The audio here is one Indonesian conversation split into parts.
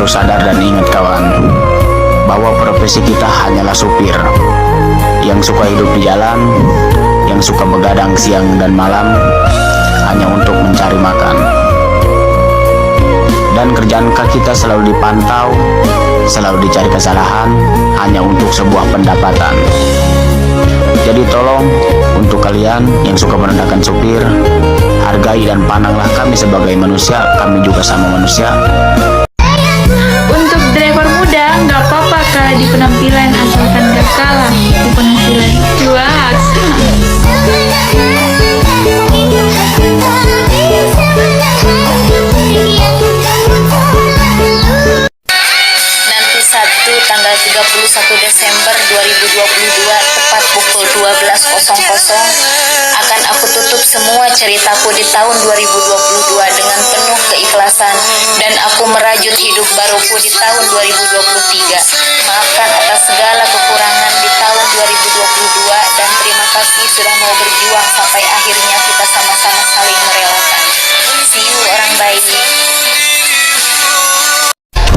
harus sadar dan ingat kawan, bahwa profesi kita hanyalah supir yang suka hidup di jalan, yang suka begadang siang dan malam hanya untuk mencari makan. Dan kerjaan kita selalu dipantau, selalu dicari kesalahan hanya untuk sebuah pendapatan. Jadi tolong, untuk kalian yang suka merendahkan supir, hargai dan pandanglah kami sebagai manusia, kami juga sama manusia. Untuk driver muda, nggak apa-apa kalah di penampilan, asalkan gak kalah di penghasilan. Cuaks. Nanti Sabtu tanggal 31 Desember 2022 tepat pukul 12.00 akan aku tutup semua ceritaku di tahun 2022 dengan penuh keikhlasan, dan aku merajut hidup baruku di tahun 2023. Maafkan atas segala kekurangan di tahun 2022 dan terima kasih sudah mau berjuang sampai akhirnya kita sama-sama saling merelakan. See you orang baik.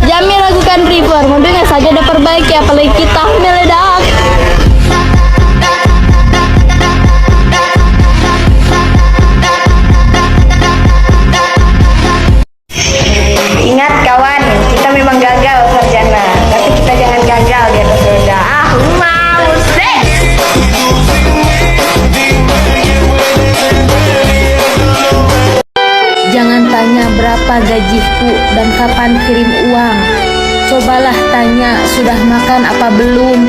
Jamil lakukan reform, dengan saja diperbaiki, apalagi kita meledak. Ingat kawan, kita memang gagal sarjana, tapi kita jangan gagal di atas roda. Mau deh. Jangan tanya berapa gajiku dan kapan kirim uang. Cobalah tanya sudah makan apa belum,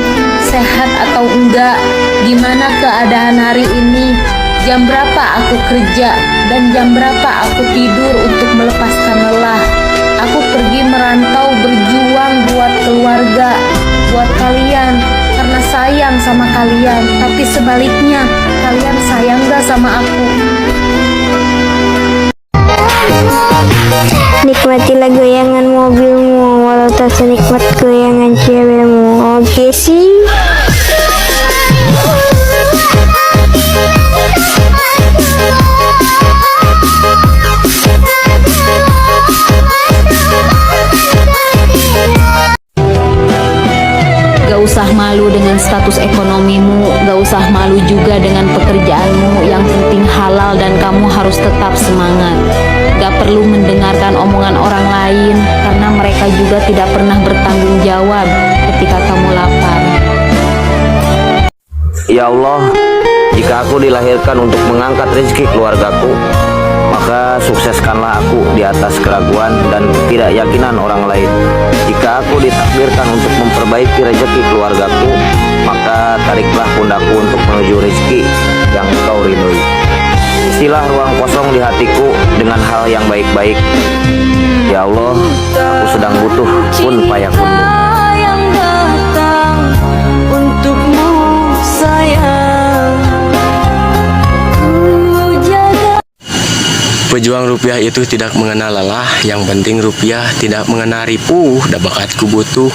sehat atau enggak, gimana keadaan hari ini, jam berapa aku kerja, dan jam berapa aku tidur untuk melepaskan lelah. Aku pergi merantau berjuang buat keluarga, buat kalian, karena sayang sama kalian. Tapi sebaliknya, kalian sayang gak sama aku? Nikmatilah goyangan mobilmu walau tak senikmat goyangan cewekmu. Oke sih. Gak usah malu dengan status ekonomimu, gak usah malu juga dengan pekerjaanmu. Yang penting halal dan kamu harus tetap semangat. Gak perlu mendengarkan omongan orang lain, karena mereka juga tidak pernah bertanggung jawab ketika kamu lapar. Ya Allah, jika aku dilahirkan untuk mengangkat rezeki keluargaku, maka sukseskanlah aku di atas keraguan dan tidak yakinan orang lain. Jika aku ditakdirkan untuk memperbaiki rezeki keluargaku, maka tariklah pundakku untuk menuju rezeki yang kau ridhoi. Isilah ruang kosong di hatiku dengan hal yang baik-baik. Ya Allah, aku sedang butuh kun fayakunmu. Pejuang rupiah itu tidak mengenal lelah, yang penting rupiah tidak mengenal ripuh, da bakatku butuh.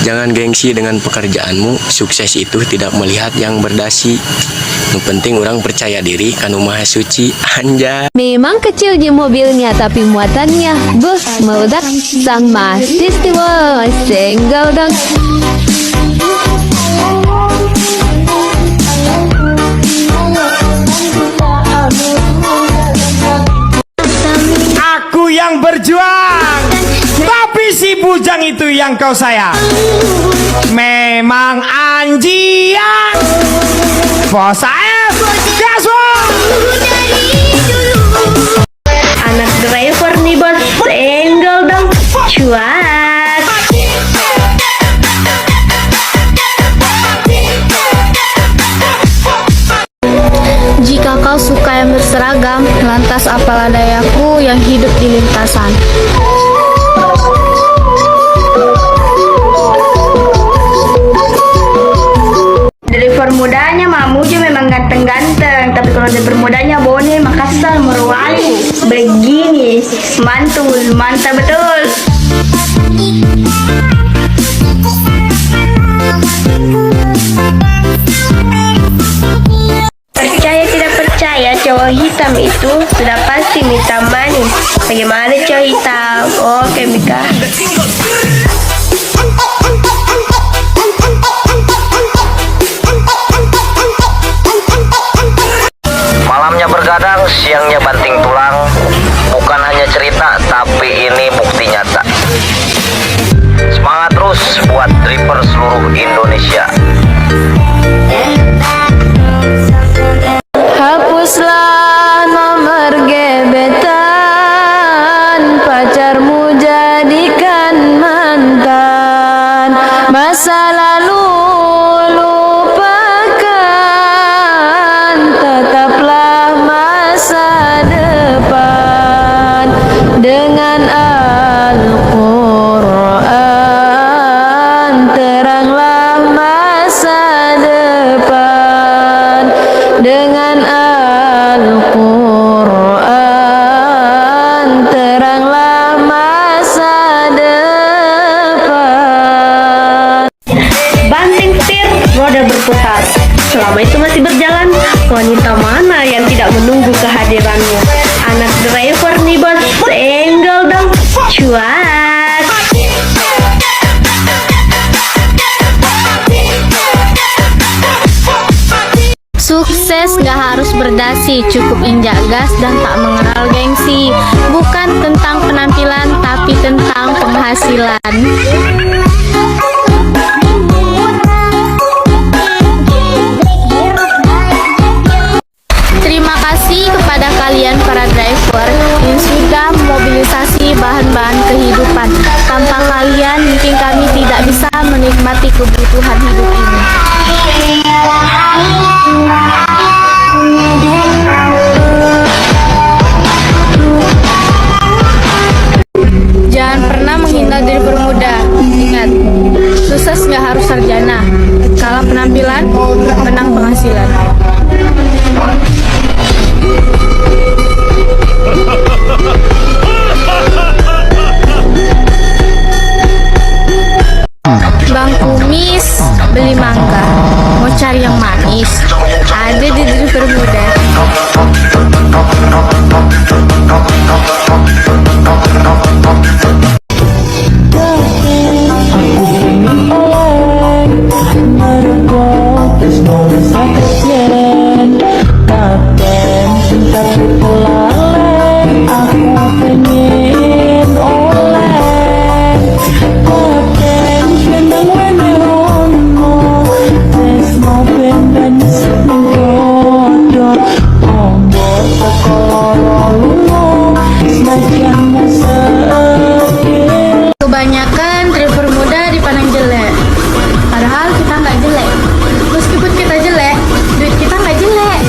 Jangan gengsi dengan pekerjaanmu, sukses itu tidak melihat yang berdasi. Yang penting orang percaya diri, kanu maha suci, anjay. Memang kecil je mobilnya, tapi muatannya meledak sama istiwa single dong. Aku yang berjuang, tapi si bujang itu yang kau sayang. Memang anjian. Bos AF, gaswong. Anak driver nih bos, single dong. Cuak. Jika kau suka yang berseragam, lantas apalah dayaku yang hidup di lintasan. Driver mudanya Mamuju memang ganteng-ganteng, tapi kalau driver mudanya Bone Makassar Morowali. Begini, mantul, mantap betul. Percaya tidak percaya, cowok hitam itu sudah pasti Mita manis. Bagaimana cowok hitam? Oke Mika. hari ini bukti nyata. Semangat terus buat driver seluruh Indonesia. Hapuslah nomor gebetan, pacarmu jadikan mantan. Masa lalu lupakan, tetaplah masa depan. Dengan Al-Quran teranglah masa depan. Dengan Al-Quran teranglah masa depan. Banting setir, roda berputar. Selama itu masih berjalan, wanita mana yang tidak menunggu kehadiranmu? Anak driver nih bos, senggol dong, cuak. Sukses gak harus berdasi, cukup injak gas dan tak mengenal gengsi. Bukan tentang penampilan, tapi tentang penghasilan. Terima kasih kepada kalian para driver yang sudah memobilisasi bahan-bahan kehidupan. Tanpa kalian mungkin kami tidak bisa menikmati kebutuhan hidup ini. Jangan pernah menghina driver muda. Ingat, sukses gak harus sarjana. Kalah penampilan, menang penghasilan. Bang Kumis beli mangga, mau cari yang manis, ada di driver muda. Kebanyakan driver muda dipandang jelek, padahal kita nggak jelek. Meskipun kita jelek, duit kita nggak jelek.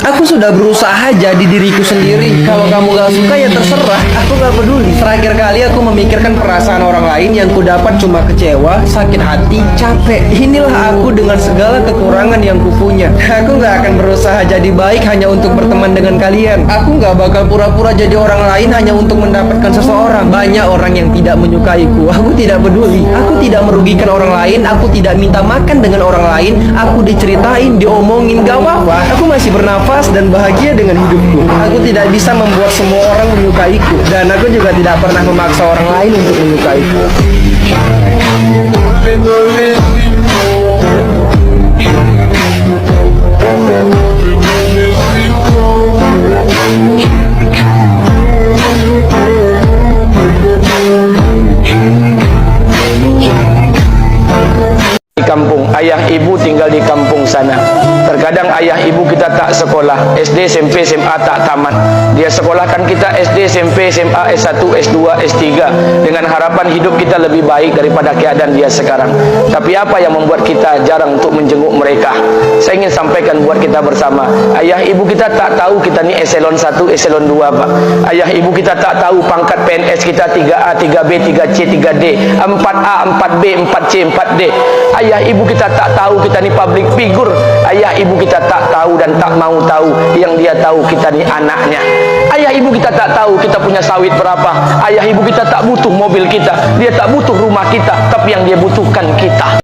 Aku sudah berusaha jadi diriku sendiri. Kalau kamu gak suka ya terserah, aku gak peduli. Terakhir kali aku memikirkan perasaan orang lain, yang ku dapat cuma kecewa, sakit hati, capek. Inilah aku dengan segala kekurangan yang kupunya. Aku gak akan berusaha jadi baik hanya untuk berteman dengan kalian. Aku gak bakal pura-pura jadi orang lain hanya untuk mendapatkan seseorang. Banyak orang yang tidak menyukaiku, aku tidak peduli. Aku tidak merugikan orang lain, aku tidak minta makan dengan orang lain. Aku diceritain, diomongin, gak apa-apa. Aku masih bernafas dan bahagia dengan hidupku. Aku tidak bisa membuat semua orang menyukaiku, dan aku juga tidak pernah memaksa orang lain untuk menyukaiku. Di kampung, ayah ibu tinggal di kampung sana. Terkadang ayah ibu kita tak sekolah, SD, SMP, SMA tak tamat. Dia sekolahkan kita SD, SMP, SMA, S1, S2, S3 dengan harapan hidup kita lebih baik daripada keadaan dia sekarang. Tapi apa yang membuat kita jarang untuk menjenguk mereka? Saya ingin sampaikan buat kita bersama, ayah ibu kita tak tahu kita ni eselon 1, eselon 2, Pak. Ayah ibu kita tak tahu pangkat PNS kita 3A, 3B, 3C, 3D, 4A, 4B, 4C, 4D. Ayah ibu kita tak tahu kita ni public figure. Ayah ibu kita tak tahu dan tak mau tahu. Yang dia tahu kita ni anaknya. Ayah ibu kita tak tahu kita punya sawit berapa. Ayah ibu kita tak butuh mobil kita. Dia tak butuh rumah kita. Tapi yang dia butuhkan kita.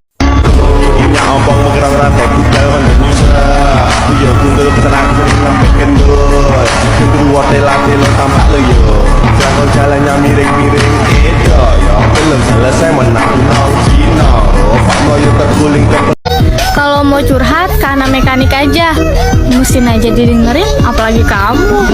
Jalannya miring-miring itu ya belum selesai menang Cina. Kalau Kalau mau curhat karena mekanik aja, mesin aja didengerin, apalagi kamu.